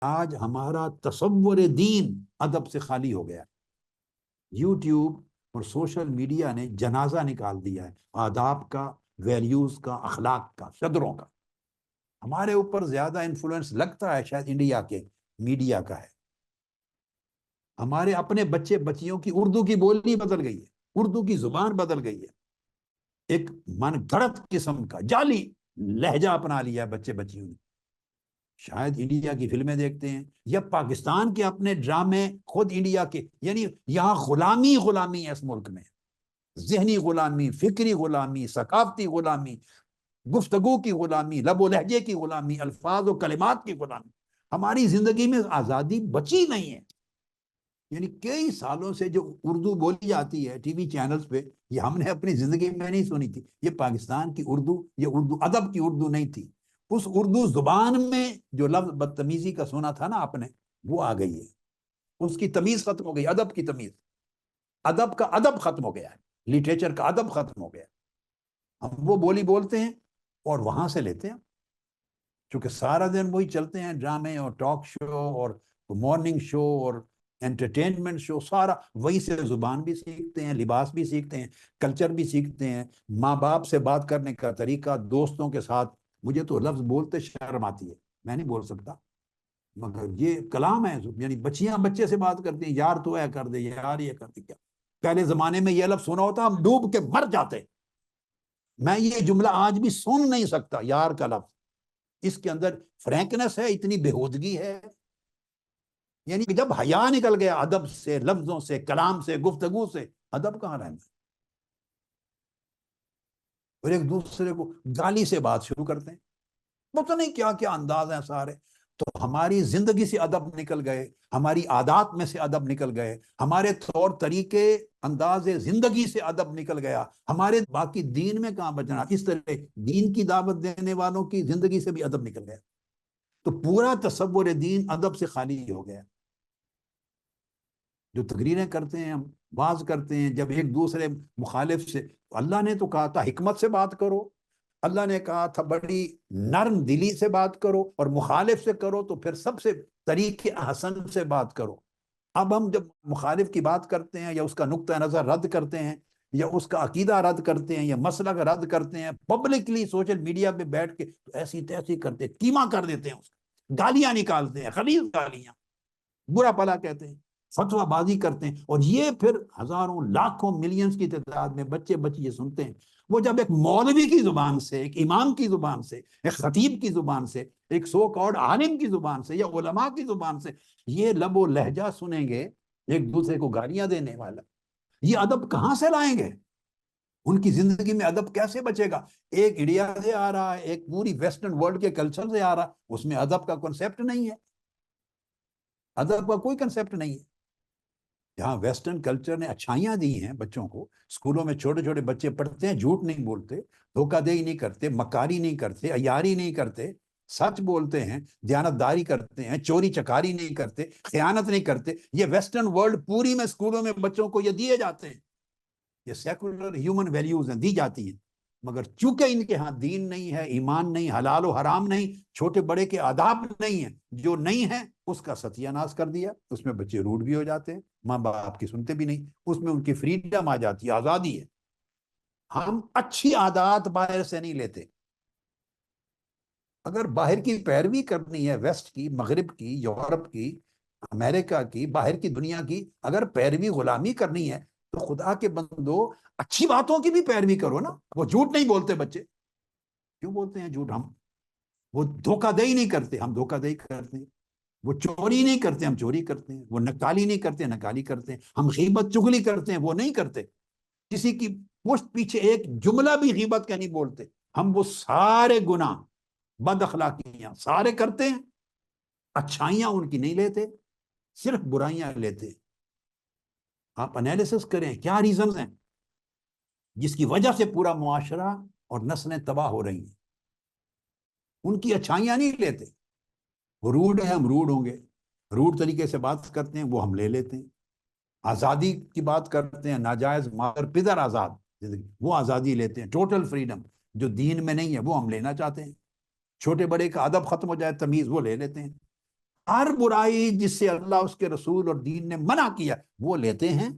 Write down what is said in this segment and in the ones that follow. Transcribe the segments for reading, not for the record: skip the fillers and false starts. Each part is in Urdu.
آج ہمارا تصور دین ادب سے خالی ہو گیا. یوٹیوب اور سوشل میڈیا نے جنازہ نکال دیا ہے آداب کا، ویلیوز کا، اخلاق کا، شدروں کا. ہمارے اوپر زیادہ انفلوئنس لگتا ہے شاید انڈیا کے میڈیا کا ہے. ہمارے اپنے بچے بچیوں کی اردو کی بولی بدل گئی ہے، اردو کی زبان بدل گئی ہے. ایک من گھڑت قسم کا جعلی لہجہ اپنا لیا ہے بچے بچیوں نے. شاید انڈیا کی فلمیں دیکھتے ہیں یا پاکستان کے اپنے ڈرامے خود انڈیا کے، یعنی یہاں غلامی ہے اس ملک میں. ذہنی غلامی، فکری غلامی، ثقافتی غلامی، گفتگو کی غلامی، لب و لہجے کی غلامی، الفاظ و کلمات کی غلامی. ہماری زندگی میں آزادی بچی نہیں ہے. یعنی کئی سالوں سے جو اردو بولی جاتی ہے ٹی وی چینلز پہ، یہ ہم نے اپنی زندگی میں نہیں سنی تھی. یہ پاکستان کی اردو، یہ اردو ادب کی اردو نہیں تھی. اس اردو زبان میں جو لفظ بدتمیزی کا سنا تھا نا آپ نے، وہ آ گئی ہے. اس کی تمیز ختم ہو گئی، ادب کی تمیز. ادب کا ادب ختم ہو گیا ہے، لٹریچر کا ادب ختم ہو گیا. ہم وہ بولی بولتے ہیں اور وہاں سے لیتے ہیں، چونکہ سارا دن وہی چلتے ہیں ڈرامے اور ٹاک شو اور مارننگ شو اور انٹرٹینمنٹ شو. سارا وہی سے زبان بھی سیکھتے ہیں، لباس بھی سیکھتے ہیں، کلچر بھی سیکھتے ہیں، ماں باپ سے بات کرنے کا طریقہ، دوستوں کے ساتھ. مجھے تو لفظ بولتے شرم آتی ہے، میں نہیں بول سکتا، مگر یہ کلام ہے. یعنی بچیاں بچے سے بات کرتی ہیں، یار تو اے کر دے، یار یہ کر دے. کیا پہلے زمانے میں یہ لفظ سنا ہوتا ہم ڈوب کے مر جاتے. میں یہ جملہ آج بھی سن نہیں سکتا، یار کا لفظ. اس کے اندر فرینکنس ہے، اتنی بےہودگی ہے. یعنی جب حیا نکل گیا ادب سے، لفظوں سے، کلام سے، گفتگو سے، ادب کہاں رہنا. اور ایک دوسرے کو گالی سے بات شروع کرتے ہیں. پتہ نہیں کیا کیا انداز ہیں سارے. تو ہماری زندگی سے ادب نکل گئے، ہماری عادات میں سے ادب نکل گئے، ہمارے طور طریقے، انداز زندگی سے ادب نکل گیا. ہمارے باقی دین میں کہاں بچنا. اس طرح دین کی دعوت دینے والوں کی زندگی سے بھی ادب نکل گیا. تو پورا تصور دین ادب سے خالی ہو گیا. جو تقریریں کرتے ہیں، ہم واز کرتے ہیں، جب ایک دوسرے مخالف سے، اللہ نے تو کہا تھا حکمت سے بات کرو، اللہ نے کہا تھا بڑی نرم دلی سے بات کرو، اور مخالف سے کرو تو پھر سب سے طریقے حسن سے بات کرو. اب ہم جب مخالف کی بات کرتے ہیں یا اس کا نقطہ نظر رد کرتے ہیں یا اس کا عقیدہ رد کرتے ہیں یا مسئلہ کا رد کرتے ہیں پبلکلی سوشل میڈیا پہ بیٹھ کے، تو ایسی تیسی کرتے، کیما کر دیتے ہیں، اس کا گالیاں نکالتے ہیں، خلیظ گالیاں، برا بھلا کہتے ہیں، فتویٰ بازی کرتے ہیں. اور یہ پھر ہزاروں لاکھوں ملینز کی تعداد میں بچے بچے یہ سنتے ہیں. وہ جب ایک مولوی کی زبان سے، ایک امام کی زبان سے، ایک خطیب کی زبان سے، ایک سو کارڈ عالم کی زبان سے یا علماء کی زبان سے یہ لب و لہجہ سنیں گے، ایک دوسرے کو گالیاں دینے والا، یہ ادب کہاں سے لائیں گے؟ ان کی زندگی میں ادب کیسے بچے گا؟ ایک انڈیا سے آ رہا ہے، ایک پوری ویسٹرن ورلڈ کے کلچر سے آ رہا ہے، اس میں ادب کا کنسیپٹ نہیں ہے. ادب کا کوئی کنسیپٹ نہیں ہے. جہاں ویسٹرن کلچر نے اچھائیاں دی ہیں بچوں کو، اسکولوں میں چھوٹے چھوٹے بچے پڑھتے ہیں، جھوٹ نہیں بولتے، دھوکہ دہی نہیں کرتے، مکاری نہیں کرتے، عیاری نہیں کرتے، سچ بولتے ہیں، دیانتداری کرتے ہیں، چوری چکاری نہیں کرتے، خیانت نہیں کرتے. یہ ویسٹرن ورلڈ پوری میں اسکولوں میں بچوں کو یہ دیے جاتے ہیں. یہ سیکولر ہیومن ویلیوز ہیں، دی جاتی ہیں. مگر چونکہ ان کے ہاں دین نہیں ہے، ایمان نہیں، حلال و حرام نہیں، چھوٹے بڑے کے آداب نہیں ہیں، جو نہیں ہے اس کا ستیہ ناش کر دیا. اس میں بچے روڈ بھی ہو جاتے ہیں، ماں باپ کی سنتے بھی نہیں، اس میں ان کی فریڈم آ جاتی ہے، آزادی ہے. ہم اچھی عادات باہر سے نہیں لیتے. اگر باہر کی پیروی کرنی ہے، ویسٹ کی، مغرب کی، یورپ کی، امریکہ کی، باہر کی دنیا کی اگر پیروی غلامی کرنی ہے تو خدا کے بندو اچھی باتوں کی بھی پیروی کرو نا. وہ جھوٹ نہیں بولتے بچے، کیوں بولتے ہیں جھوٹ؟ ہم وہ دھوکہ دہی نہیں کرتے، ہم دھوکہ دہی کرتے ہیں. وہ چوری نہیں کرتے، ہم چوری کرتے ہیں. وہ نکالی نہیں کرتے، نکالی کرتے ہیں. ہم غیبت چغلی کرتے ہیں، وہ نہیں کرتے. کسی کی پشت پیچھے ایک جملہ بھی غیبت کا نہیں بولتے. ہم وہ سارے گناہ، بد اخلاقیاں سارے کرتے ہیں، اچھائیاں ان کی نہیں لیتے، صرف برائیاں لیتے. آپ انالیسس کریں کیا ریزنز ہیں جس کی وجہ سے پورا معاشرہ اور نسلیں تباہ ہو رہی ہیں. ان کی اچھائیاں نہیں لیتے. وہ روڈ ہے، ہم روڈ ہوں گے، روڈ طریقے سے بات کرتے ہیں، وہ ہم لے لیتے ہیں. آزادی کی بات کرتے ہیں، ناجائز مادر پدر آزاد زندگی، وہ آزادی لیتے ہیں، ٹوٹل فریڈم جو دین میں نہیں ہے وہ ہم لینا چاہتے ہیں. چھوٹے بڑے کا ادب ختم ہو جائے، تمیز، وہ لے لیتے ہیں. ہر برائی جس سے اللہ اس کے رسول اور دین نے منع کیا وہ لیتے ہیں،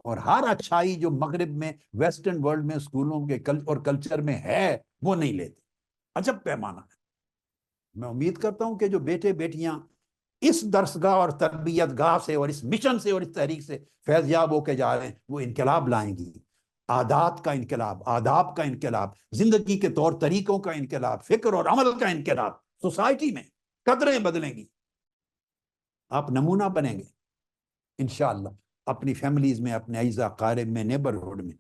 اور ہر اچھائی جو مغرب میں ویسٹرن ورلڈ میں اسکولوں کے اور کلچر میں ہے وہ نہیں لیتے۔ عجب پیمانہ ہے۔ میں امید کرتا ہوں کہ جو بیٹے بیٹیاں اس درسگاہ اور تربیت گاہ سے اور اس مشن سے اور اس تحریک سے فیض یاب ہو کے جا رہے ہیں، وہ انقلاب لائیں گی، عادات کا انقلاب، آداب کا انقلاب، زندگی کے طور طریقوں کا انقلاب، فکر اور عمل کا انقلاب، سوسائٹی میں قدریں بدلیں گی، آپ نمونہ بنیں گے انشاءاللہ، اپنی فیملیز میں، اپنے اعزا قارب میں، نیبرہڈ میں۔